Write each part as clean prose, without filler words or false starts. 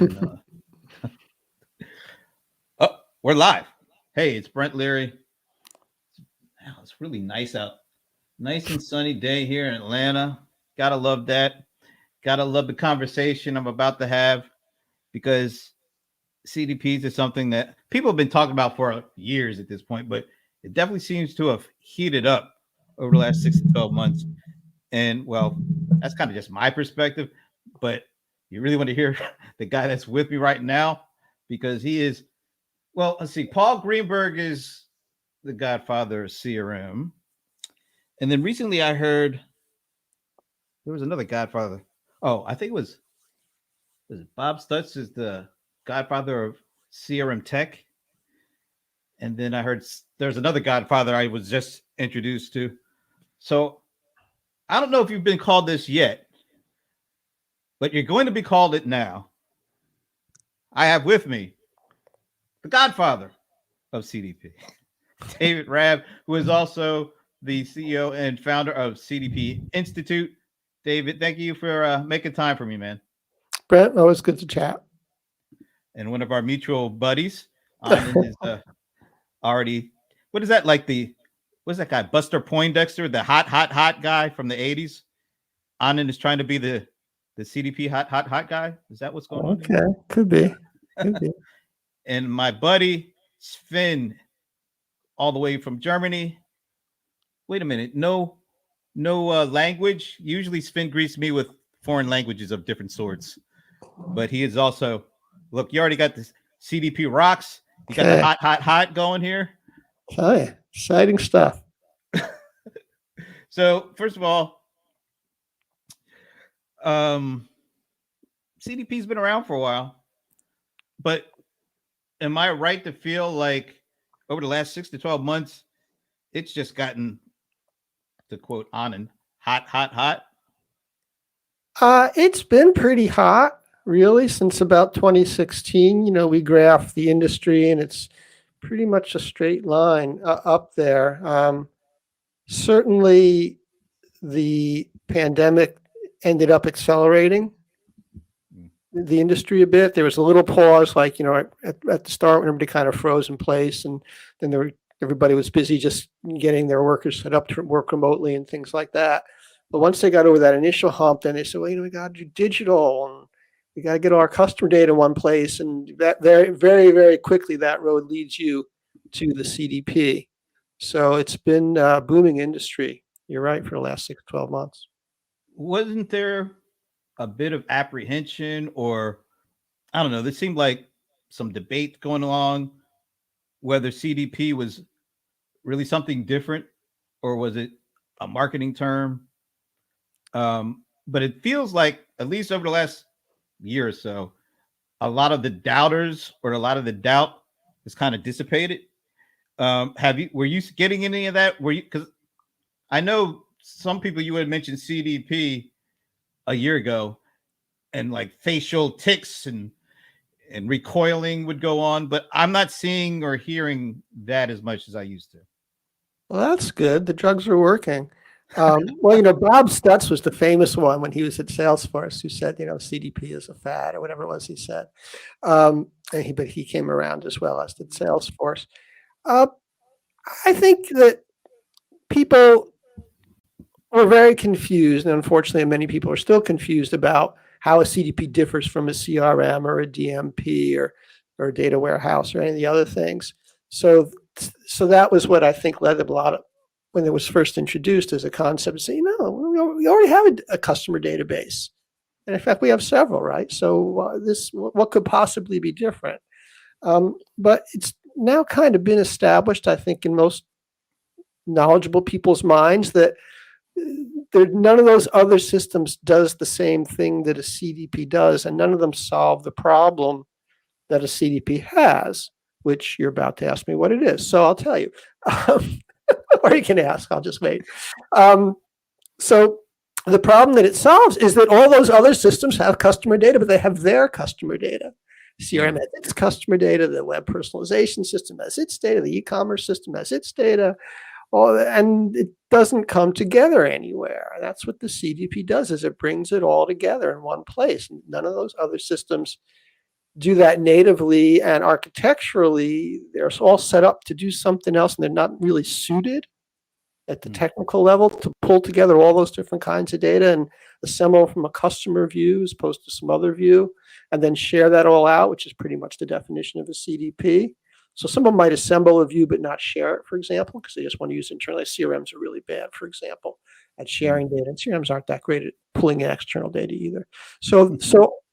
And oh, we're live. Hey, it's Brent Leary. Wow, it's really nice out. Nice and sunny day here in Atlanta. Gotta love that. Gotta love the conversation I'm about to have because CDPs is something that people have been talking about for years at this point, but it definitely seems to have heated up over the last 6 to 12 months. And well, that's kind of just my perspective, but you really want to hear the guy that's with me right now because he is, well, let's see, Paul Greenberg is the godfather of CRM. And then recently I heard there was another godfather. Oh, I think was it Bob Stutz is the godfather of CRM tech. And then I heard there's another godfather I was just introduced to. So I don't know if you've been called this yet, but you're going to be called it now. I have with me the godfather of CDP, David Raab, who is also the CEO and founder of CDP Institute. David, thank you for making time for me, man. Brent, always good to chat. And one of our mutual buddies, Anand, is already, what is that, like what's that guy, Buster Poindexter, the hot guy from the 80s? Anand is trying to be the CDP hot guy. Is that what's going on? Okay, could be. And my buddy Sven, all the way from Germany. Wait a minute, no language. Usually Sven greets me with foreign languages of different sorts, but he is also, look, you already got this CDP rocks. You got the hot going here. Oh yeah, exciting stuff. So first of all, CDP's been around for a while, but am I right to feel like over the last 6 to 12 months, it's just gotten, to quote Anand, hot? It's been pretty hot, really, since about 2016. You know, we graph the industry, and it's pretty much a straight line up there. Certainly, the pandemic ended up accelerating the industry a bit. There was a little pause, like, you know, at the start when everybody kind of froze in place, and then everybody was busy just getting their workers set up to work remotely and things like that. But once they got over that initial hump, then they said, well, you know, we got to do digital, and we got to get all our customer data in one place. And that very, very, very quickly, that road leads you to the CDP. So it's been a booming industry. You're right, for the last 6 to 12 months. Wasn't there a bit of apprehension, or I don't know, there seemed like some debate going along whether CDP was really something different or was it a marketing term? But it feels like, at least over the last year or so, a lot of the doubters or a lot of the doubt is kind of dissipated. Were you getting any of that? Because I know some people, you had mentioned CDP a year ago, and like facial tics and recoiling would go on, but I'm not seeing or hearing that as much as I used to. Well, that's good. The drugs are working. Well, you know, Bob Stutz was the famous one when he was at Salesforce, who said, you know, CDP is a fad, or whatever it was he said. But he came around as well, as did Salesforce. I think that people were very confused, and unfortunately, many people are still confused about how a CDP differs from a CRM or a DMP or a data warehouse or any of the other things. So that was what I think led a lot of, when it was first introduced as a concept, to say, no, we already have a customer database. And in fact, we have several, right? So what could possibly be different? But it's now kind of been established, I think, in most knowledgeable people's minds that none of those other systems does the same thing that a CDP does, and none of them solve the problem that a CDP has, which you're about to ask me what it is. So I'll tell you. Or you can ask, I'll just wait. So the problem that it solves is that all those other systems have customer data, but they have their customer data. CRM has its customer data, the web personalization system has its data, the e-commerce system has its data, and it doesn't come together anywhere. That's what the CDP does, is it brings it all together in one place. None of those other systems do that natively, and architecturally, they're all set up to do something else, and they're not really suited at the technical level to pull together all those different kinds of data and assemble from a customer view as opposed to some other view, and then share that all out, which is pretty much the definition of a CDP. So someone might assemble a view but not share it, for example, because they just want to use internally. CRMs are really bad, for example, at sharing data, and CRMs aren't that great at pulling in external data either. So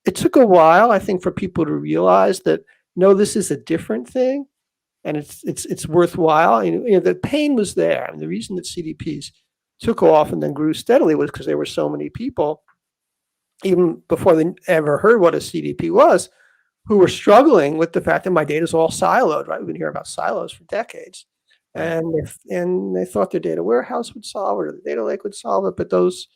it took a while, I think, for people to realize that, no, this is a different thing, and it's worthwhile. The pain was there. And the reason that CDPs took off and then grew steadily was because there were so many people, even before they ever heard what a CDP was, who were struggling with the fact that my data is all siloed, right? We've been hearing about silos for decades. And they thought their data warehouse would solve it, or the data lake would solve it. But those,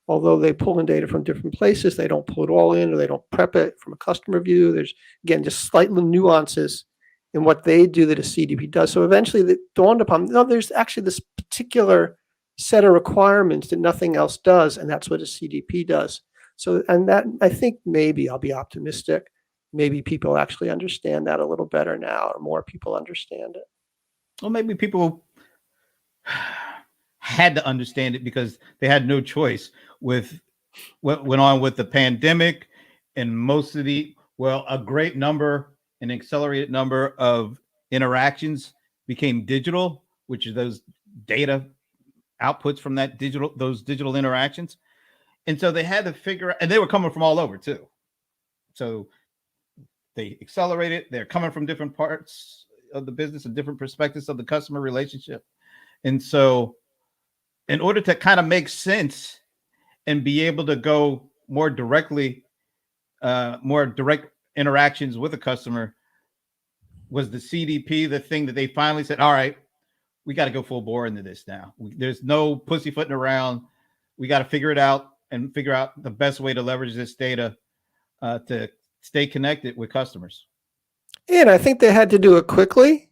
although they pull in data from different places, they don't pull it all in, or they don't prep it from a customer view. There's, again, just slight little nuances in what they do that a CDP does. So eventually it dawned upon, no, there's actually this particular set of requirements that nothing else does, and that's what a CDP does. So, and that, I think, maybe, I'll be optimistic, maybe people actually understand that a little better now, or more people understand it. Well, maybe people had to understand it because they had no choice with what went on with the pandemic, and most of a great number, an accelerated number of interactions became digital, which is those data outputs from those digital interactions. And so they had to figure out, and they were coming from all over too. So they accelerated, they're coming from different parts of the business and different perspectives of the customer relationship. And so in order to kind of make sense and be able to go more direct interactions with a customer, was the CDP the thing that they finally said, all right, we got to go full bore into this now. There's no pussyfooting around. We got to figure it out and figure out the best way to leverage this data to stay connected with customers. Yeah, and I think they had to do it quickly,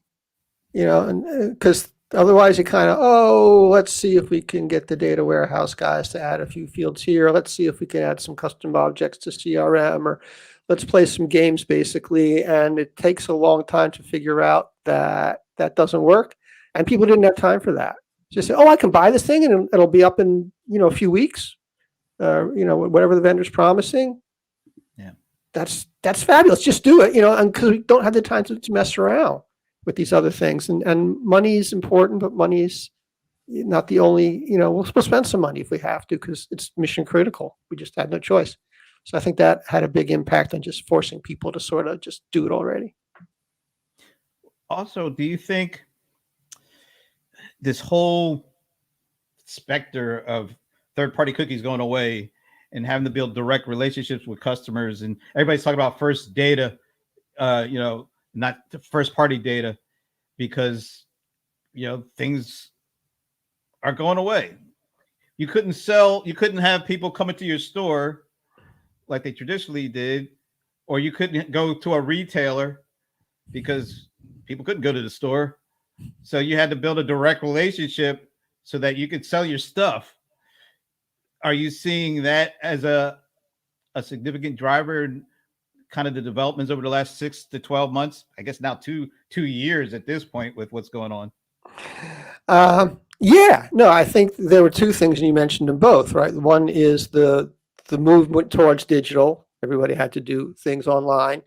and because otherwise you kind of, let's see if we can get the data warehouse guys to add a few fields here. Let's see if we can add some custom objects to CRM, or let's play some games, basically. And it takes a long time to figure out that that doesn't work. And people didn't have time for that. Just say, I can buy this thing and it'll be up in, a few weeks, whatever the vendor's promising. Yeah. That's fabulous. Just do it, and because we don't have the time to mess around with these other things. And money is important, but money is not the only, we'll spend some money if we have to, because it's mission critical. We just had no choice. So I think that had a big impact on just forcing people to sort of just do it already. Also, do you think this whole specter of third-party cookies going away and having to build direct relationships with customers, and everybody's talking about first data, not the first-party data, because things are going away. You couldn't have people coming to your store like they traditionally did, or you couldn't go to a retailer because people couldn't go to the store. So you had to build a direct relationship so that you could sell your stuff. Are you seeing that as a significant driver in kind of the developments over the last 6 to 12 months? I guess now two years at this point with what's going on. Yeah, no, I think there were two things, and you mentioned them both, right? One is the movement towards digital. Everybody had to do things online,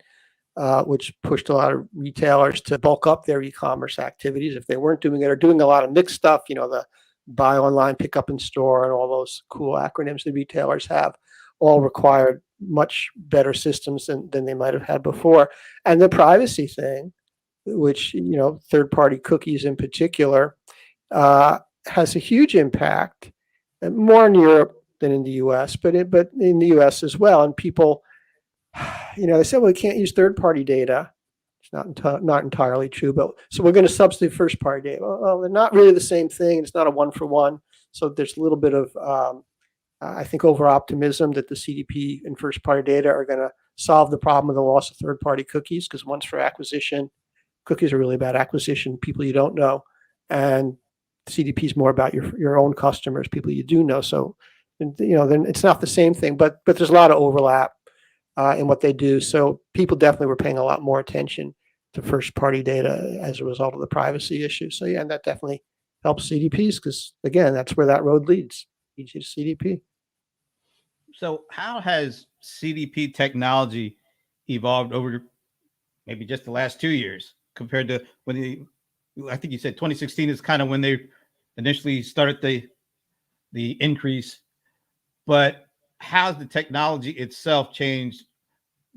which pushed a lot of retailers to bulk up their e-commerce activities if they weren't doing it, or doing a lot of mixed stuff, the buy online, pick up in store, and all those cool acronyms the retailers have, all required much better systems than they might have had before. And the privacy thing, which, third-party cookies in particular, has a huge impact, more in Europe than in the US, but in the US as well. And people, they said, well, we can't use third-party data. It's not entirely true, but so we're going to substitute first-party data. Well, they're not really the same thing. It's not a one-for-one. So there's a little bit of, I think, over-optimism that the CDP and first-party data are going to solve the problem of the loss of third-party cookies, because once for acquisition, cookies are really about acquisition, people you don't know, and CDP is more about your own customers, people you do know. So, then it's not the same thing, but there's a lot of overlap. in what they do. So people definitely were paying a lot more attention to first-party data as a result of the privacy issue. So yeah, and that definitely helps CDPs because again, that's where that road leads you to CDP. So, how has CDP technology evolved over maybe just the last 2 years compared to when I think you said 2016 is kind of when they initially started the increase, but how's the technology itself changed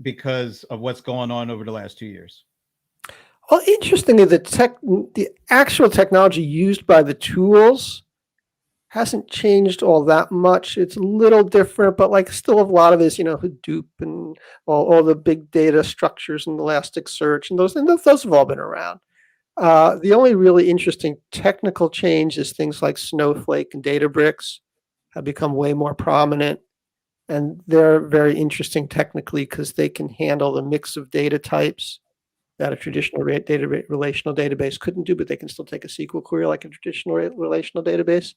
because of what's going on over the last 2 years? Well, interestingly, the actual technology used by the tools hasn't changed all that much. It's a little different, but like still a lot of it is, Hadoop and all the big data structures and Elasticsearch and those have all been around. The only really interesting technical change is things like Snowflake and Databricks have become way more prominent. And they're very interesting technically because they can handle the mix of data types that a traditional relational database couldn't do, but they can still take a SQL query like a traditional relational database.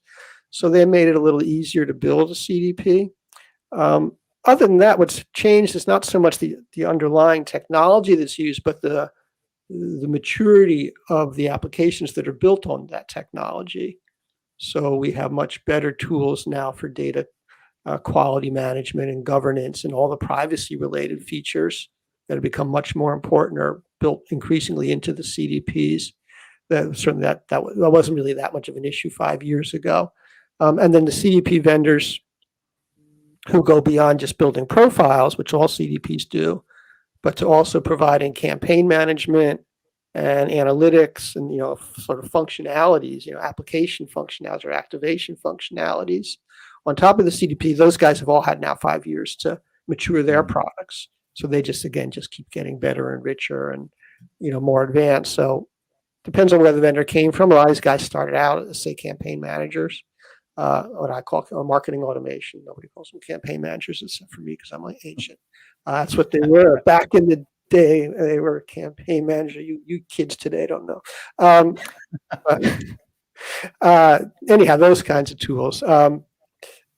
So they made it a little easier to build a CDP. Other than that, what's changed is not so much the underlying technology that's used, but the maturity of the applications that are built on that technology. So we have much better tools now for data quality management and governance and all the privacy related features that have become much more important are built increasingly into the CDPs. Certainly that wasn't really that much of an issue 5 years ago. And then the CDP vendors who go beyond just building profiles, which all CDPs do, but to also providing campaign management and analytics and sort of functionalities, application functionalities or activation functionalities. On top of the CDP, those guys have all had now 5 years to mature their products. So they just keep getting better and richer and more advanced. So depends on where the vendor came from. A lot of these guys started out as, say, campaign managers, what I call marketing automation. Nobody calls them campaign managers except for me because I'm like ancient. That's what they were back in the day. They were a campaign manager. You kids today don't know. Anyhow, those kinds of tools.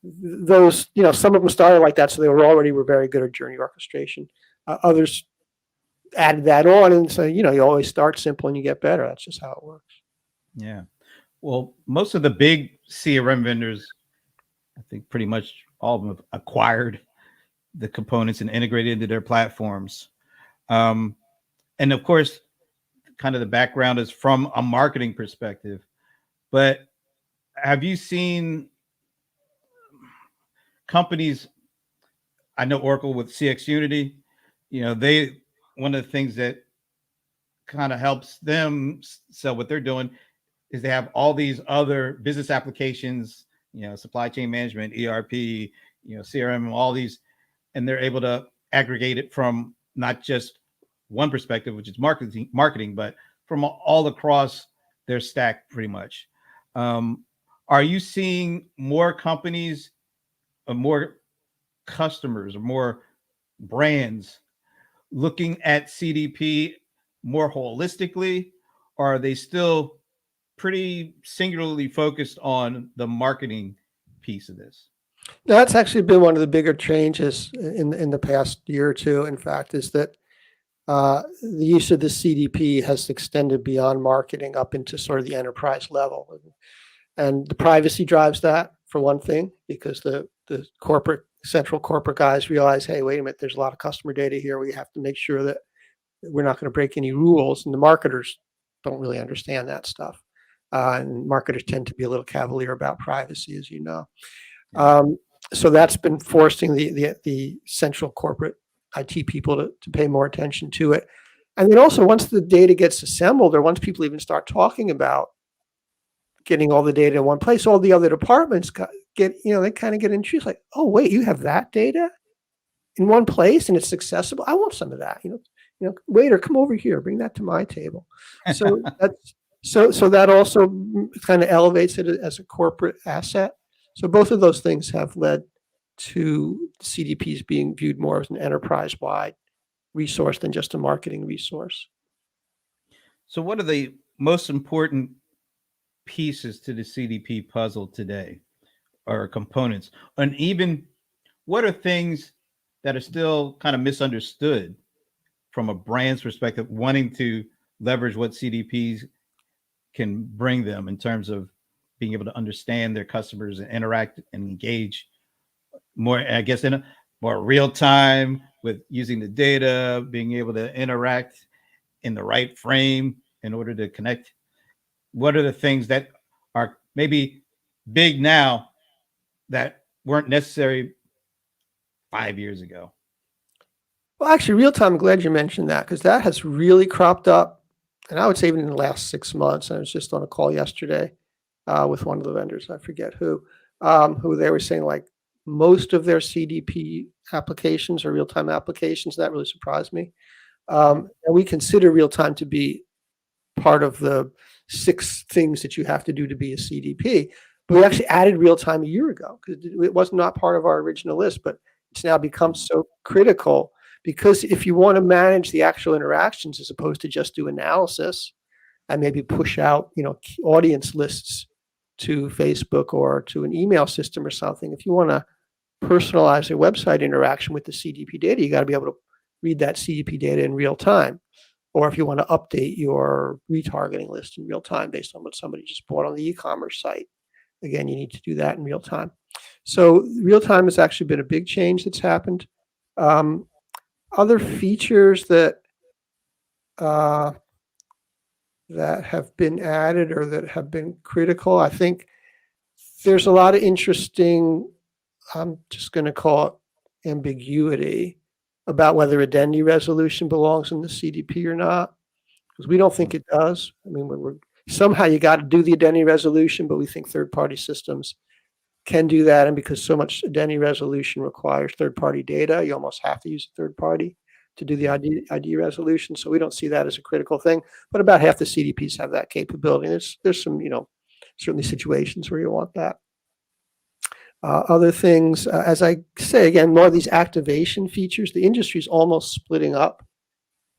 Those, some of them started like that, so they were very good at journey orchestration. Others added that on, and so you always start simple and you get better. That's just how it works. Yeah. Well, most of the big CRM vendors, I think pretty much all of them have acquired the components and integrated into their platforms. And of course, kind of the background is from a marketing perspective. But have you seen companies? I know Oracle with CX Unity, one of the things that kind of helps them sell what they're doing is they have all these other business applications, supply chain management, ERP, CRM, all these, and they're able to aggregate it from not just one perspective, which is marketing, but from all across their stack pretty much. Are you seeing more companies, more customers, or more brands looking at CDP more holistically, or are they still pretty singularly focused on the marketing piece of this? That's actually been one of the bigger changes in the past year or two. In fact, is that the use of the CDP has extended beyond marketing up into sort of the enterprise level, and the privacy drives that for one thing, because the central corporate guys realize, hey, wait a minute, there's a lot of customer data here. We have to make sure that we're not going to break any rules, and the marketers don't really understand that stuff. And marketers tend to be a little cavalier about privacy, as you know. So that's been forcing the central corporate IT people to pay more attention to it. And then also, once the data gets assembled, or once people even start talking about getting all the data in one place, all the other departments they kind of get intrigued, like, oh wait, you have that data in one place and it's accessible. I want some of that. Waiter, come over here, bring that to my table. So that also kind of elevates it as a corporate asset. So both of those things have led to CDPs being viewed more as an enterprise-wide resource than just a marketing resource. So what are the most important pieces to the CDP puzzle today, or components? And even what are things that are still kind of misunderstood from a brand's perspective, wanting to leverage what CDPs can bring them in terms of being able to understand their customers and interact and engage more, I guess, in a more real time with using the data, being able to interact in the right frame in order to connect? What are the things that are maybe big now that weren't necessary 5 years ago? Well, actually, real time, I'm glad you mentioned that because that has really cropped up. And I would say even in the last 6 months. I was just on a call yesterday with one of the vendors, I forget who they were saying like most of their CDP applications are real time applications. That really surprised me. And we consider real time to be part of the 6 things that you have to do to be a CDP. But we actually added real time a year ago because it was not part of our original list, but it's now become so critical because if you want to manage the actual interactions as opposed to just do analysis and maybe push out, audience lists to Facebook or to an email system or something, if you want to personalize your website interaction with the CDP data, you got to be able to read that CDP data in real time. Or if you want to update your retargeting list in real time based on what somebody just bought on the e-commerce site, again, you need to do that in real time. So real time has actually been a big change that's happened. Other features that have been added or that have been critical, I think there's a lot of interesting, I'm just going to call it ambiguity about whether identity resolution belongs in the CDP or not, because we don't think it does. I mean, we're somehow you got to do the identity resolution, but we think third-party systems can do that. And because so much identity resolution requires third-party data, you almost have to use a third party to do the ID resolution. So we don't see that as a critical thing. But about half the CDPs have that capability. There's some, certainly situations where you want that. Other things, as I say, again, more of these activation features, the industry is almost splitting up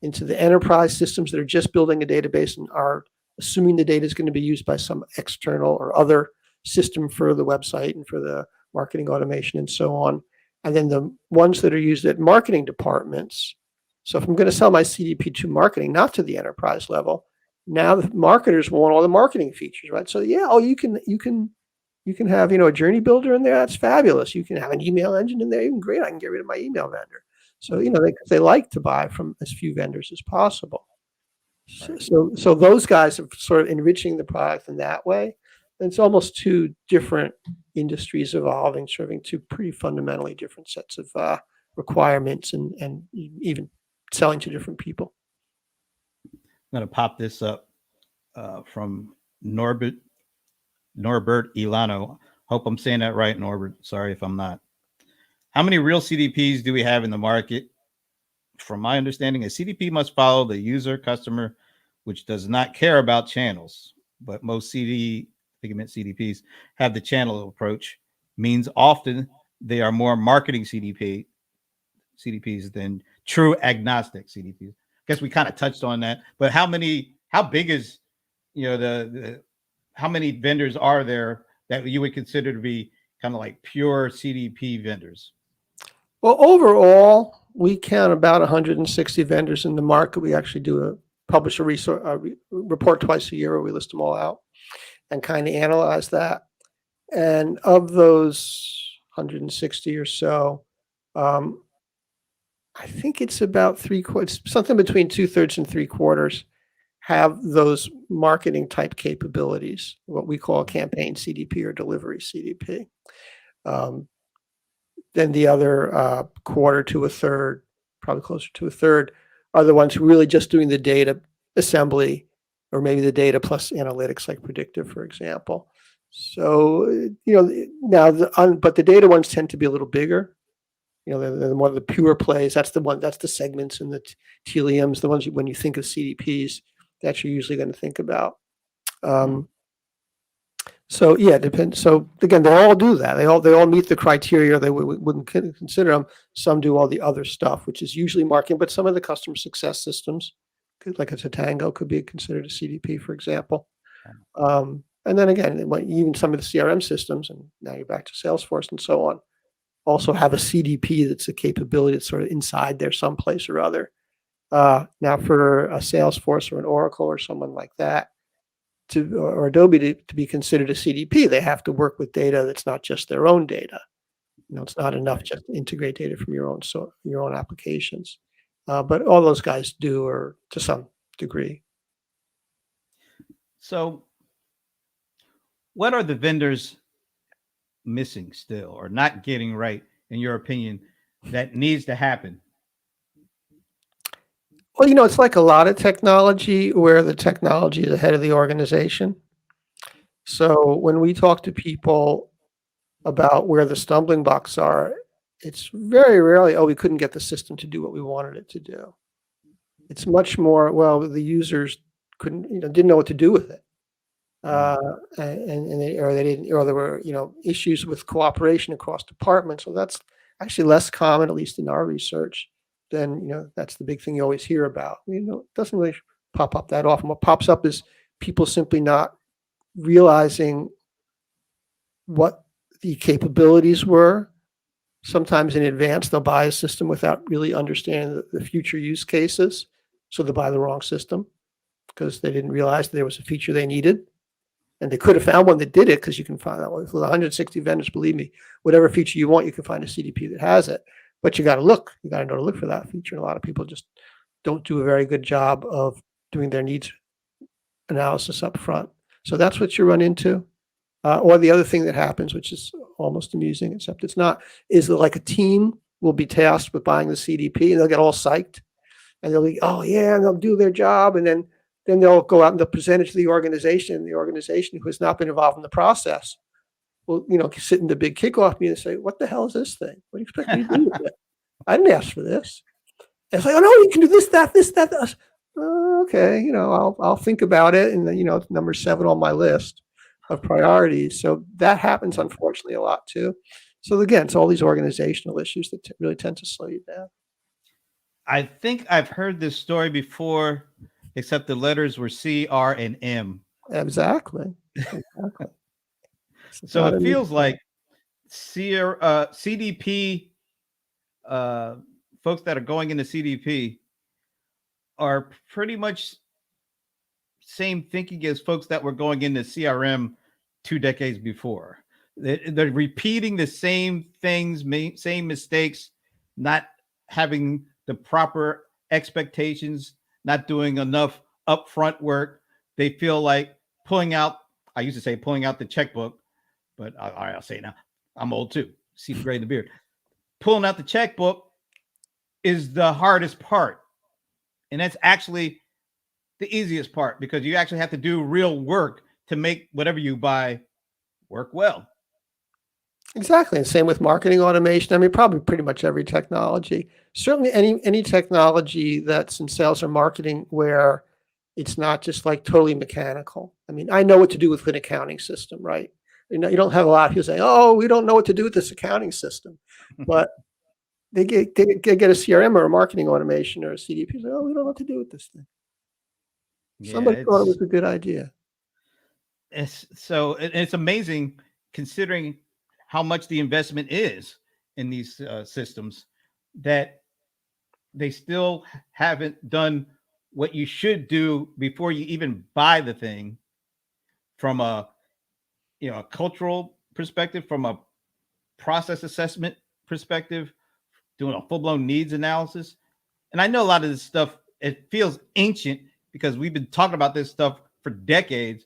into the enterprise systems that are just building a database and are assuming the data is going to be used by some external or other system for the website and for the marketing automation and so on. And then the ones that are used at marketing departments. So if I'm going to sell my CDP to marketing, not to the enterprise level, now the marketers want all the marketing features, right? So yeah, you can have, a journey builder in there. That's fabulous. You can have an email engine in there. Even great. I can get rid of my email vendor. So, they like to buy from as few vendors as possible. So those guys are sort of enriching the product in that way. And it's almost 2 different industries evolving, serving 2 pretty fundamentally different sets of requirements and even selling to different people. I'm going to pop this up from Norbert Ilano. Hope I'm saying that right, Norbert. Sorry if I'm not. How many real CDPs do we have in the market? From my understanding, a CDP must follow the user customer, which does not care about channels. But most preeminent CDPs have the channel approach. Means often they are more marketing CDPs than true agnostic CDPs. I guess we kind of touched on that. But how big is, how many vendors are there that you would consider to be kind of like pure CDP vendors? Well, overall, we count about 160 vendors in the market. We actually publish a report twice a year where we list them all out and kind of analyze that. And of those 160 or so, I think it's about 3/4, something between 2/3 and 3/4 have those marketing type capabilities, what we call a campaign CDP or delivery CDP. Then the other quarter to a third, probably closer to a third, are the ones who are really just doing the data assembly or maybe the data plus analytics like predictive, for example. So, now but the data ones tend to be a little bigger. They're more of the pure plays. That's the segments and the teleums, the ones when you think of CDPs, that you're usually going to think about. So yeah, it depends. So again, they all do that. They all meet the criteria. They wouldn't consider them. Some do all the other stuff, which is usually marketing, but some of the customer success systems, like a Tatango, could be considered a CDP, for example. And then again, even some of the CRM systems, and now you're back to Salesforce and so on, also have a CDP that's a capability that's sort of inside there someplace or other. Now, for a Salesforce or an Oracle or someone like that, or Adobe to be considered a CDP, they have to work with data that's not just their own data. It's not enough just to integrate data from your own applications. But all those guys do, or to some degree. So, what are the vendors missing still or not getting right, in your opinion, that needs to happen? Well, it's like a lot of technology where the technology is ahead of the organization. So when we talk to people about where the stumbling blocks are, it's very rarely, we couldn't get the system to do what we wanted it to do. It's much more, well, the users didn't know what to do with it. And they didn't, or there were, issues with cooperation across departments. So that's actually less common, at least in our research, than, that's the big thing you always hear about. It doesn't really pop up that often. What pops up is people simply not realizing what the capabilities were. Sometimes in advance, they'll buy a system without really understanding the future use cases. So they buy the wrong system because they didn't realize there was a feature they needed. And they could have found one that did it, because you can find that with 160 vendors, believe me, whatever feature you want, you can find a CDP that has it. But you got to look. You got to know to look for that feature. And a lot of people just don't do a very good job of doing their needs analysis up front. So that's what you run into. Or the other thing that happens, which is almost amusing, except it's not, is that like a team will be tasked with buying the CDP, and they'll get all psyched. And they'll be, oh, yeah, and they'll do their job. And then they'll go out and they'll present it to the organization who has not been involved in the process will, sit in the big kickoff meeting and say, what the hell is this thing? What do you expect me to do with it? I didn't ask for this. And it's like, oh, no, you can do this, that, this, that. Okay, I'll think about it. And then, it's number 7 on my list of priorities. So that happens, unfortunately, a lot too. So again, it's all these organizational issues that really tend to slow you down. I think I've heard this story before, except the letters were C, R, and M. Exactly. So it feels like CDP folks that are going into CDP are pretty much same thinking as folks that were going into CRM 2 decades before. They're repeating the same things, same mistakes, not having the proper expectations, not doing enough upfront work. They feel like I used to say pulling out the checkbook, but I'll say it now. I'm old too. See the gray in the beard. Pulling out the checkbook is the hardest part. And that's actually the easiest part, because you actually have to do real work to make whatever you buy work well. Exactly. And same with marketing automation. I mean, probably pretty much every technology. Certainly any technology that's in sales or marketing where it's not just like totally mechanical. I mean, I know what to do with an accounting system, right? You don't have a lot of people saying, oh, we don't know what to do with this accounting system. But they get a CRM or a marketing automation or a CDP. Say, oh, we don't know what to do with this thing. Somebody thought it was a good idea. It's amazing considering how much the investment is in these systems, that they still haven't done what you should do before you even buy the thing, from a cultural perspective, from a process assessment perspective, doing a full-blown needs analysis. And I know a lot of this stuff, it feels ancient because we've been talking about this stuff for decades,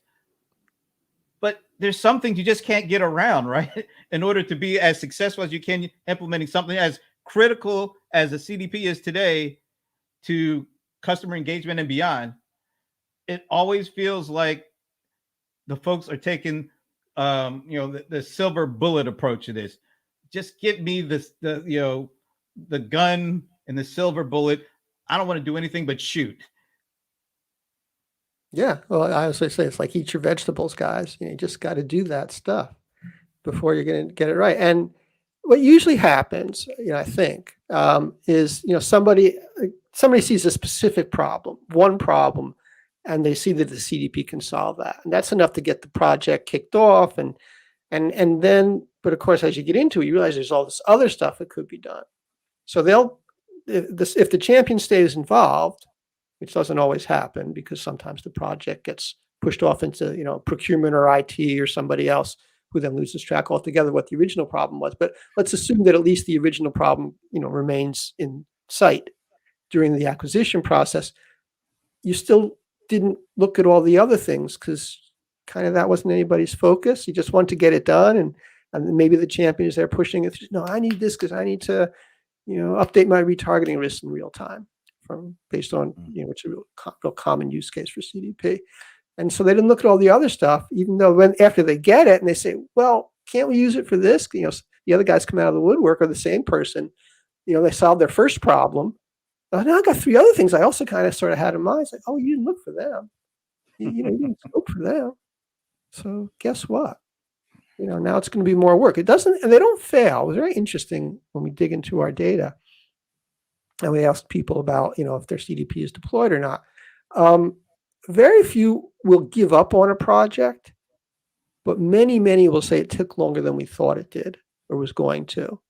but there's some things you just can't get around, right? In order to be as successful as you can implementing something as critical as a CDP is today to customer engagement and beyond, it always feels like the folks are taking the silver bullet approach to this. Just give me the gun and the silver bullet. I don't want to do anything but shoot. Yeah, well, I always say it's like eat your vegetables, guys. You just got to do that stuff before you're going to get it right. And what usually happens, I think, is somebody sees a specific problem, one problem, and they see that the CDP can solve that, and that's enough to get the project kicked off, and then But of course, as you get into it, you realize there's all this other stuff that could be done. So if the champion stays involved, which doesn't always happen because sometimes the project gets pushed off into, procurement or IT or somebody else who then loses track altogether what the original problem was. But let's assume that at least the original problem, remains in sight during the acquisition process. You still didn't look at all the other things because kind of that wasn't anybody's focus. You just want to get it done, and maybe the champion is there pushing it. No, I need this because I need to, update my retargeting list in real time based on, it's a real common use case for CDP. And so they didn't look at all the other stuff, even though after they get it and they say, well, can't we use it for this? The other guys come out of the woodwork, or the same person, they solved their first problem. Now I got 3 other things I also kind of sort of had in mind. It's like, oh, you didn't look for them. You didn't scope for them. So guess what? Now it's going to be more work. It doesn't, and they don't fail. It was very interesting when we dig into our data and we asked people about, if their CDP is deployed or not. Very few will give up on a project, but many will say it took longer than we thought it did or was going to.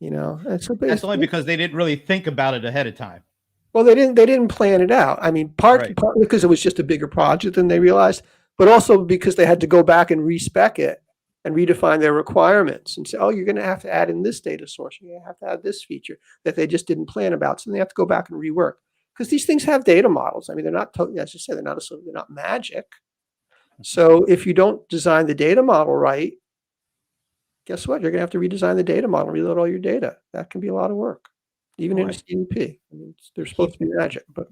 And so that's only because they didn't really think about it ahead of time. Well, they didn't plan it out. I mean, partly because it was just a bigger project than they realized, but also because they had to go back and respec it and redefine their requirements and say, oh, you're going to have to add in this data source. You're going to have to add this feature that they just didn't plan about. So they have to go back and rework because these things have data models. I mean, they're not totally, as you said, they're not magic. So if you don't design the data model right, guess what? You're going to have to redesign the data model, reload all your data. That can be a lot of work, even in a CDP. I mean, they're supposed to be magic, but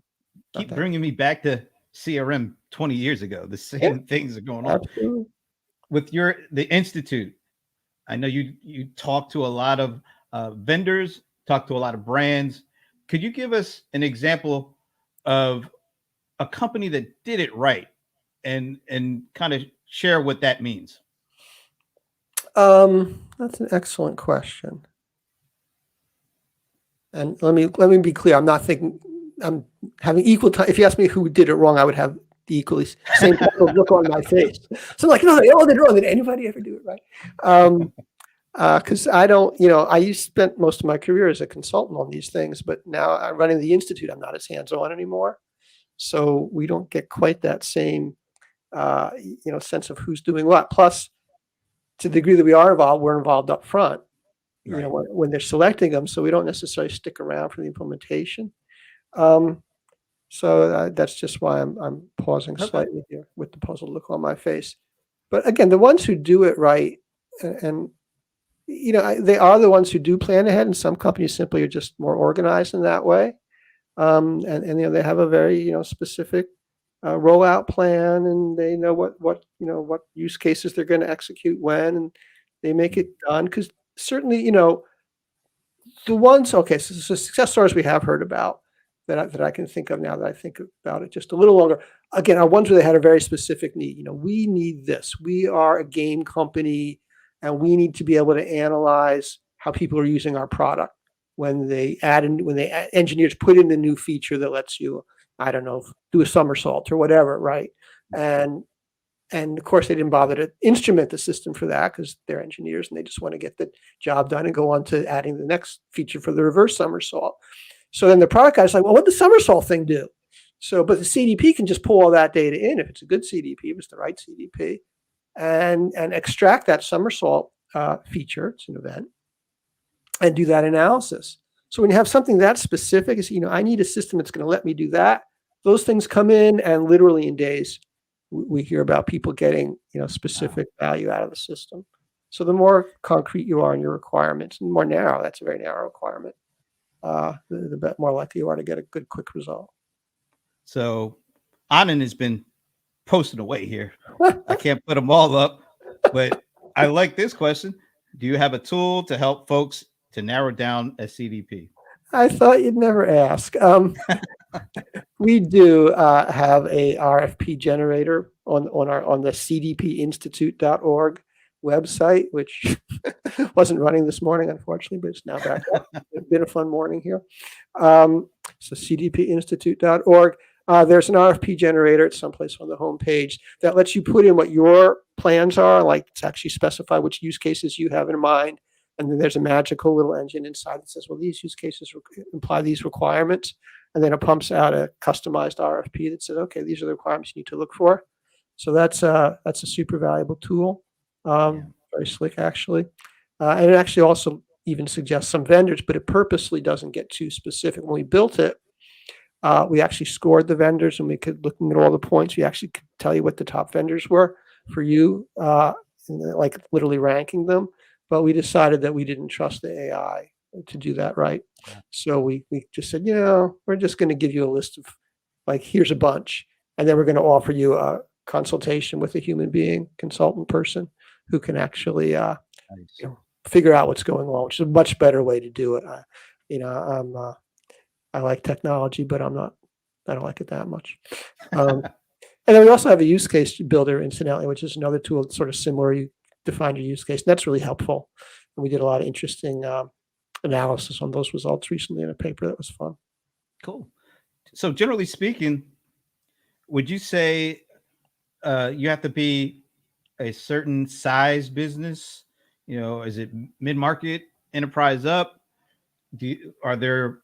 keep bringing me back to CRM 20 years ago. The same things are going on. Absolutely. With the Institute, I know you talk to a lot of vendors, talk to a lot of brands. Could you give us an example of a company that did it right and kind of share what that means? That's an excellent question. And let me be clear. I'm not thinking I'm having equal time. If you ask me who did it wrong, I would have the equally same type of look on my face. So like, no, they all did it wrong. Did anybody ever do it right? Because I don't, I spent most of my career as a consultant on these things, but now I'm running the Institute. I'm not as hands-on anymore. So we don't get quite that same, sense of who's doing what. Plus, to the degree that we are involved, we're involved up front, when they're selecting them. So we don't necessarily stick around for the implementation. So that's just why I'm pausing slightly here with the puzzled look on my face. But again, the ones who do it right, and they are the ones who do plan ahead, and some companies simply are just more organized in that way. And they have a very specific rollout plan, and they know what use cases they're going to execute when, and they make it done. Because certainly, the ones, so success stories we have heard about that I can think of now that I think about it just a little longer, again, are ones where they had a very specific need. We need this. We are a game company, and we need to be able to analyze how people are using our product when engineers put in the new feature that lets you, I don't know, do a somersault or whatever, right? And of course, they didn't bother to instrument the system for that because they're engineers and they just want to get the job done and go on to adding the next feature for the reverse somersault. So then the product guy's like, well, what does the somersault thing do? But the CDP can just pull all that data in if it's a good CDP, if it's the right CDP, and extract that somersault feature, it's an event, and do that analysis. So when you have something that specific, I need a system that's going to let me do that. Those things come in, and literally in days, we hear about people getting specific value out of the system. So the more concrete you are in your requirements, and more narrow, that's a very narrow requirement, the more likely you are to get a good, quick result. So Anand has been posting away here. I can't put them all up, but I like this question. Do you have a tool to help folks to narrow down a CDP? I thought you'd never ask. We do have a Rfp generator on the cdpinstitute.org website, which wasn't running this morning, unfortunately, but it's now back up. It's been a fun morning here. So cdpinstitute.org. There's an RFP generator at someplace on the homepage that lets you put in what your plans are, like to actually specify which use cases you have in mind. And then there's a magical little engine inside that says, well, these use cases imply these requirements. And then it pumps out a customized RFP that says, okay, these are the requirements you need to look for. So that's a super valuable tool. Yeah. Very slick, actually. And it actually also even suggests some vendors, but it purposely doesn't get too specific. When we built it, we actually scored the vendors, and we could, looking at all the points, we actually could tell you what the top vendors were for you, like literally ranking them. But we decided that we didn't trust the AI to do that right. Yeah. So we just said, we're just going to give you a list of, like, here's a bunch, and then we're going to offer you a consultation with a human being, consultant person, who can actually Nice. figure out what's going on, which is a much better way to do it. I like technology, but I don't like it that much. And then we also have a use case builder, incidentally, which is another tool that's sort of similar. You define your use case, and that's really helpful. And we did a lot of interesting analysis on those results recently in a paper that was fun. Cool. So generally speaking, would you say you have to be a certain size business? Is it mid-market, enterprise up? Are there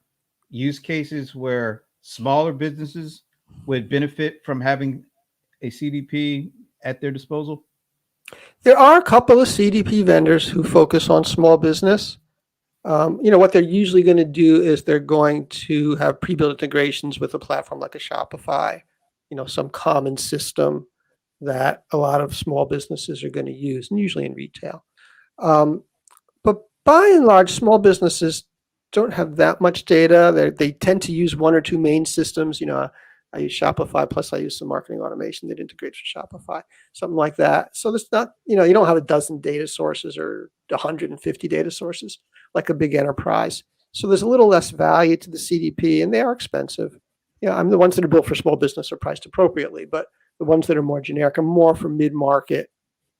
use cases where smaller businesses would benefit from having a CDP at their disposal? There are a couple of CDP vendors who focus on small business. What they're usually going to do is they're going to have pre-built integrations with a platform like a Shopify, some common system that a lot of small businesses are going to use, and usually in retail. But by and large, small businesses don't have that much data. They tend to use one or two main systems. I use Shopify, plus I use some marketing automation that integrates with Shopify, something like that. So there's not, you don't have a dozen data sources or 150 data sources like a big enterprise. So there's a little less value to the CDP, and they are expensive. The ones that are built for small business are priced appropriately, but the ones that are more generic are more for mid-market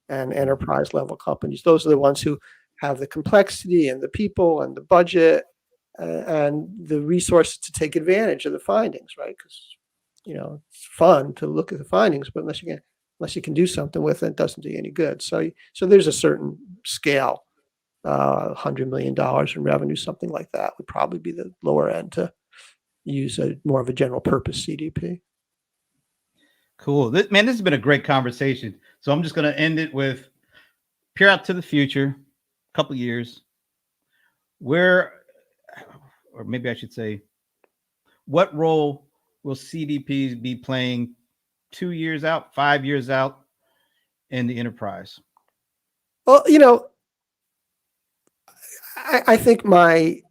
and enterprise level companies. Those are the ones who have the complexity and the people and the budget and the resources to take advantage of the findings, right? Because it's fun to look at the findings, but unless you can do something with it, it doesn't do you any good. So there's a certain scale, $100 million in revenue, something like that would probably be the lower end to use more of a general purpose CDP. Cool. This has been a great conversation. So I'm just going to end it with peer out to the future, a couple of years. Or maybe I should say, what role will CDPs be playing 2 years out, 5 years out in the enterprise? Well, I think my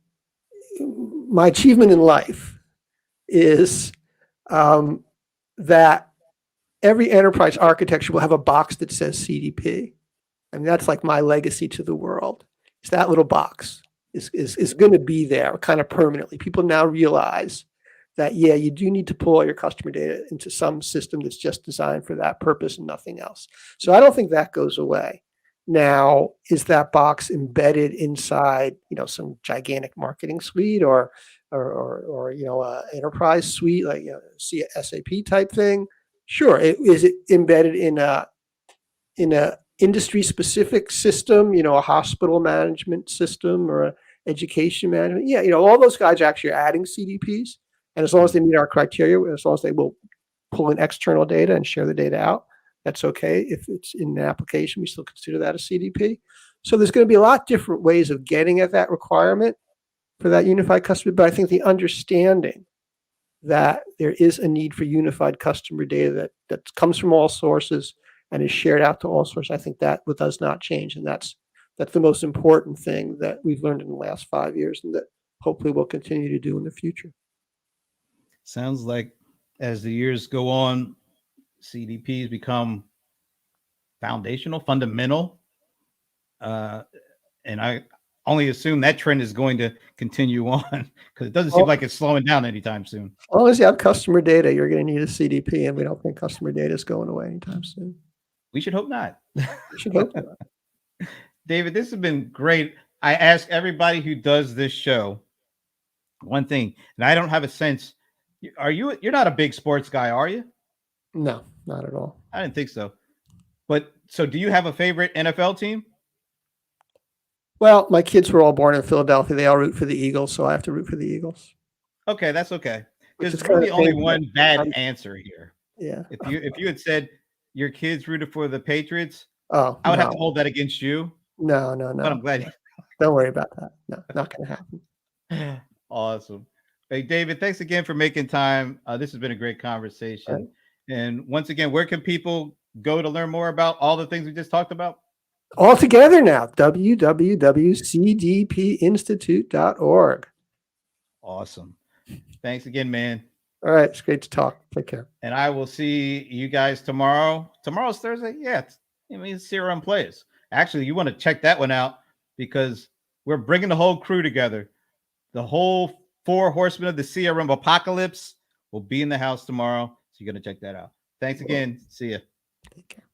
achievement in life is that every enterprise architecture will have a box that says CDP. I mean, that's like my legacy to the world. It's that little box is going to be there kind of permanently. People now realize that, you do need to pull all your customer data into some system that's just designed for that purpose and nothing else. So I don't think that goes away. Now, is that box embedded inside, some gigantic marketing suite or enterprise suite like SAP type thing? Sure. Is it embedded in a industry specific system, a hospital management system or a education management? Yeah, all those guys actually are adding CDPs, and as long as they meet our criteria, as long as they will pull in external data and share the data out, that's okay. If it's in an application, we still consider that a CDP. So there's going to be a lot different ways of getting at that requirement for that unified customer. But I think the understanding that there is a need for unified customer data that comes from all sources and is shared out to all sources, I think that does not change. And that's the most important thing that we've learned in the last 5 years, and that hopefully we'll continue to do in the future. Sounds like as the years go on, CDPs become fundamental. And I only assume that trend is going to continue on because it doesn't seem like it's slowing down anytime soon. As long as you have customer data, you're going to need a CDP, and we don't think customer data is going away anytime soon. We should hope not. We should hope not. David, this has been great. I ask everybody who does this show one thing, and I don't have a sense You're not a big sports guy, are you? No, not at all. I didn't think so. But so do you have a favorite NFL team? Well, my kids were all born in Philadelphia. They all root for the Eagles, so I have to root for the Eagles. Okay, that's okay. Which There's is kind really of only painful. one bad answer here. Yeah. If you had said your kids rooted for the Patriots, Oh, I would have to no. hold that against you. No. But I'm glad. Don't worry about that. No, not going to happen. Awesome. Hey, David, thanks again for making time. This has been a great Right. conversation. And once again, where can people go to learn more about all the things we just talked about? All together now, www.cdpinstitute.org. Awesome. Thanks again, man. All right. It's great to talk. Take care. And I will see you guys tomorrow. Tomorrow's Thursday. Yeah. It's CRM Plays. Actually, you want to check that one out because we're bringing the whole crew together. The whole 4 horsemen of the CRM apocalypse will be in the house tomorrow. So you're going to check that out. Thanks again. See ya. Take care.